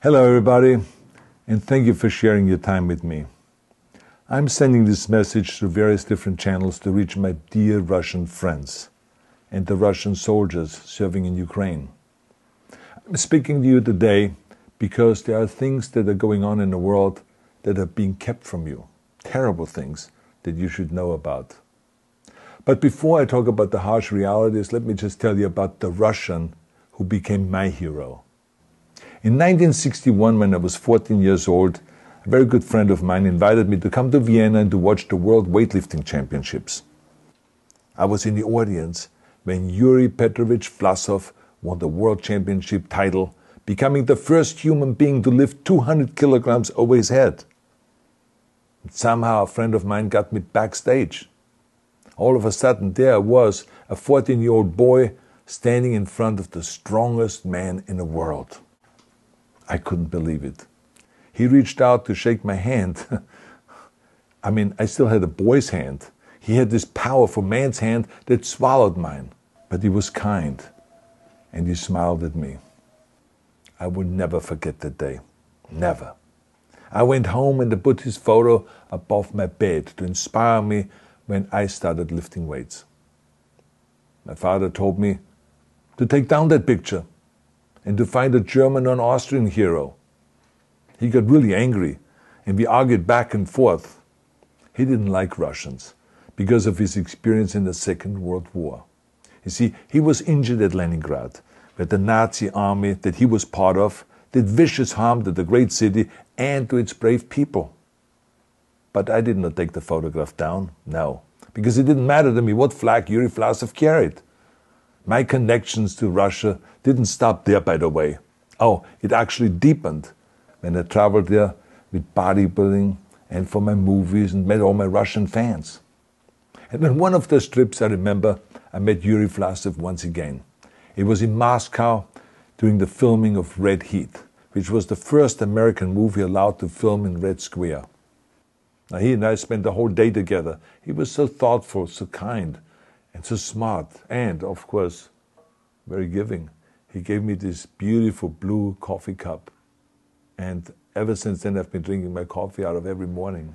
Hello everybody, and thank you for sharing your time with me. I'm sending this message through various different channels to reach my dear Russian friends and the Russian soldiers serving in Ukraine. I'm speaking to you today because there are things that are going on in the world that are being kept from you, terrible things that you should know about. But before I talk about the harsh realities, let me just tell you about the Russian who became my hero. In 1961, when I was 14 years old, a very good friend of mine invited me to come to Vienna and to watch the World Weightlifting Championships. I was in the audience when Yury Petrovich Vlasov won the World Championship title, becoming the first human being to lift 200 kilograms over his head. And somehow a friend of mine got me backstage. All of a sudden there I was, a 14-year-old boy, standing in front of the strongest man in the world. I couldn't believe it. He reached out to shake my hand. I still had a boy's hand. He had this powerful man's hand that swallowed mine. But he was kind, and he smiled at me. I will never forget that day. Never. I went home and I put his photo above my bed to inspire me when I started lifting weights. My father told me to take down that picture and to find a German or an Austrian hero. He got really angry, and we argued back and forth. He didn't like Russians because of his experience in the Second World War. You see, he was injured at Leningrad, where the Nazi army that he was part of did vicious harm to the great city and to its brave people. But I did not take the photograph down, no, because it didn't matter to me what flag Yury Vlasov carried. My connections to Russia didn't stop there, by the way. Oh, it actually deepened when I traveled there with bodybuilding and for my movies and met all my Russian fans. And on one of those trips, I remember, I met Yury Vlasov once again. It was in Moscow during the filming of Red Heat, which was the first American movie allowed to film in Red Square. Now, he and I spent the whole day together. He was so thoughtful, so kind, and so smart, and, of course, very giving. He gave me this beautiful blue coffee cup. And ever since then, I've been drinking my coffee out of every morning.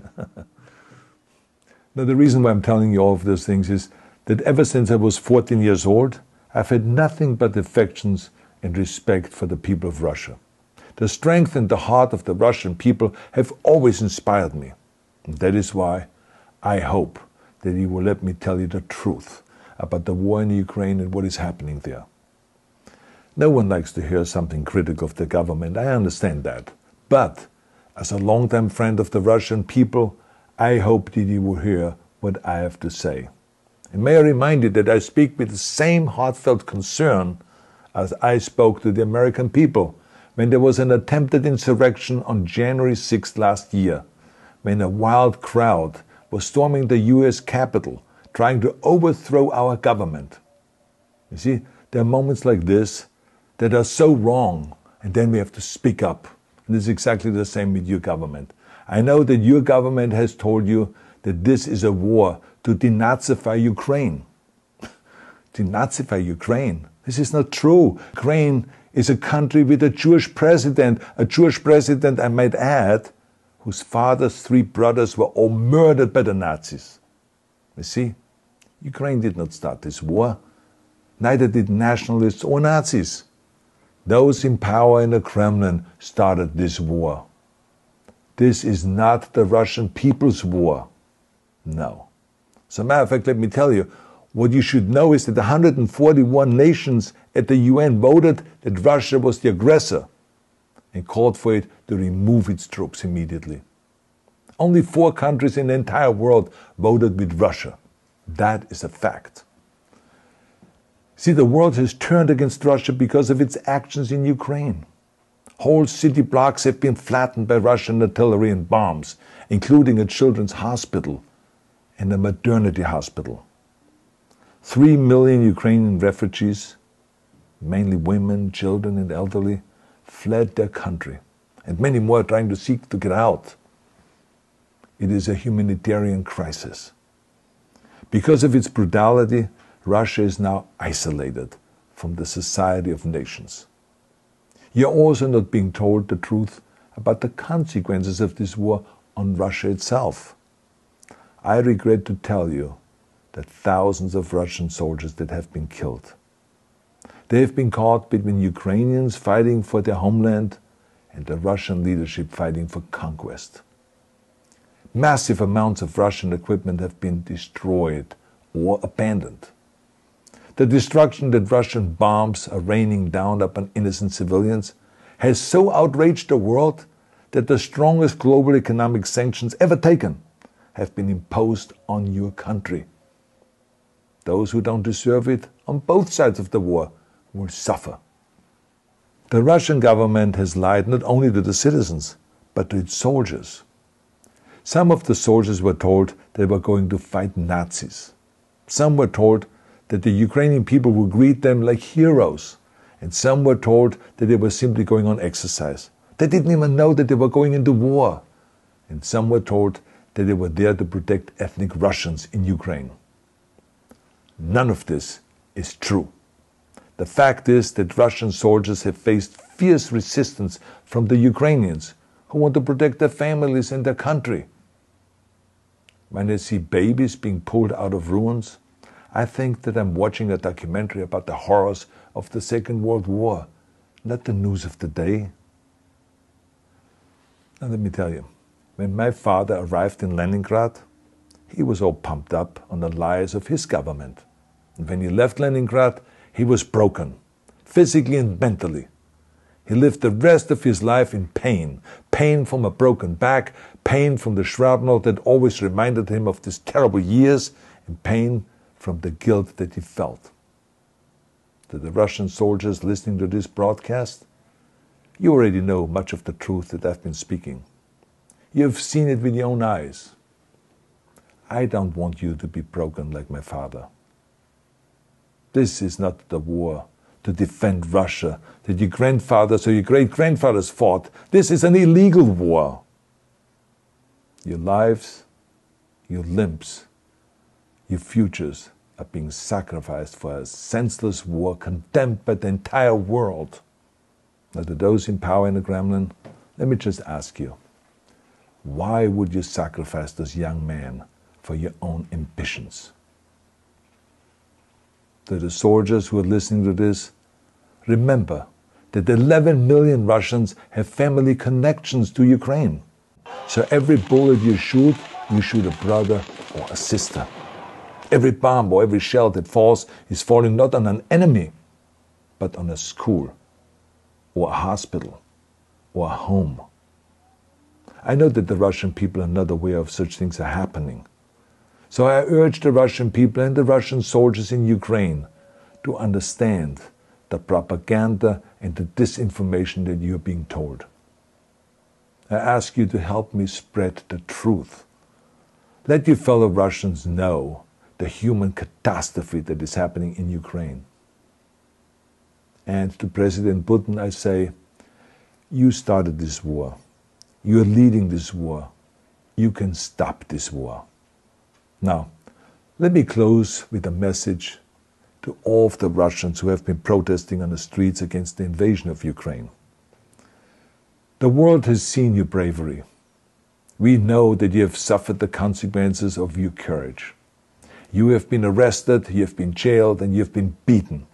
Now, the reason why I'm telling you all of those things is that ever since I was 14 years old, I've had nothing but affections and respect for the people of Russia. The strength and the heart of the Russian people have always inspired me. And that is why I hope that you will let me tell you the truth about the war in Ukraine and what is happening there. No one likes to hear something critical of the government, I understand that. But as a longtime friend of the Russian people, I hope that you will hear what I have to say. And may I remind you that I speak with the same heartfelt concern as I spoke to the American people when there was an attempted insurrection on January 6th last year, when a wild crowd was storming the US Capitol, trying to overthrow our government. You see, there are moments like this that are so wrong, and then we have to speak up. And this is exactly the same with your government. I know that your government has told you that this is a war to denazify Ukraine. Denazify Ukraine? This is not true. Ukraine is a country with a Jewish president, I might add, whose father's 3 brothers were all murdered by the Nazis. You see, Ukraine did not start this war. Neither did nationalists or Nazis. Those in power in the Kremlin started this war. This is not the Russian people's war. No. As a matter of fact, let me tell you, what you should know is that 141 nations at the UN voted that Russia was the aggressor and called for it to remove its troops immediately. Only 4 countries in the entire world voted with Russia. That is a fact. See, the world has turned against Russia because of its actions in Ukraine. Whole city blocks have been flattened by Russian artillery and bombs, including a children's hospital and a maternity hospital. 3 million Ukrainian refugees, mainly women, children, and elderly, fled their country, and many more are trying to seek to get out. It is a humanitarian crisis. Because of its brutality, Russia is now isolated from the society of nations. You're also not being told the truth about the consequences of this war on Russia itself. I regret to tell you that thousands of Russian soldiers that have been killed. They have been caught between Ukrainians fighting for their homeland and the Russian leadership fighting for conquest. Massive amounts of Russian equipment have been destroyed or abandoned. The destruction that Russian bombs are raining down upon innocent civilians has so outraged the world that the strongest global economic sanctions ever taken have been imposed on your country. Those who don't deserve it on both sides of the war will suffer. The Russian government has lied not only to the citizens, but to its soldiers. Some of the soldiers were told they were going to fight Nazis. Some were told that the Ukrainian people would greet them like heroes, and some were told that they were simply going on exercise. They didn't even know that they were going into war. And some were told that they were there to protect ethnic Russians in Ukraine. None of this is true. The fact is that Russian soldiers have faced fierce resistance from the Ukrainians who want to protect their families and their country. When I see babies being pulled out of ruins, I think that I'm watching a documentary about the horrors of the Second World War, not the news of the day. Now let me tell you, when my father arrived in Leningrad, he was all pumped up on the lies of his government. And when he left Leningrad, he was broken, physically and mentally. He lived the rest of his life in pain. Pain from a broken back, pain from the shrapnel that always reminded him of these terrible years, and pain from the guilt that he felt. To the Russian soldiers listening to this broadcast, you already know much of the truth that I've been speaking. You have seen it with your own eyes. I don't want you to be broken like my father. This is not the war to defend Russia that your grandfathers or your great-grandfathers fought. This is an illegal war. Your lives, your limbs, your futures are being sacrificed for a senseless war condemned by the entire world. Now, to those in power in the Kremlin, let me just ask you, why would you sacrifice those young men for your own ambitions? To the soldiers who are listening to this, remember that 11 million Russians have family connections to Ukraine. So every bullet you shoot a brother or a sister. Every bomb or every shell that falls is falling not on an enemy, but on a school, or a hospital, or a home. I know that the Russian people are not aware of such things are happening. So I urge the Russian people and the Russian soldiers in Ukraine to understand the propaganda and the disinformation that you are being told. I ask you to help me spread the truth. Let your fellow Russians know the human catastrophe that is happening in Ukraine. And to President Putin I say, you started this war. You are leading this war. You can stop this war. Now, let me close with a message to all of the Russians who have been protesting on the streets against the invasion of Ukraine. The world has seen your bravery. We know that you have suffered the consequences of your courage. You have been arrested, you have been jailed, and you have been beaten.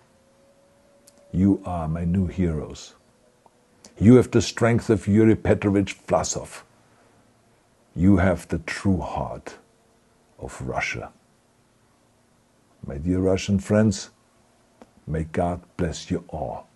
You are my new heroes. You have the strength of Yury Petrovich Vlasov. You have the true heart of Russia. My dear Russian friends, may God bless you all.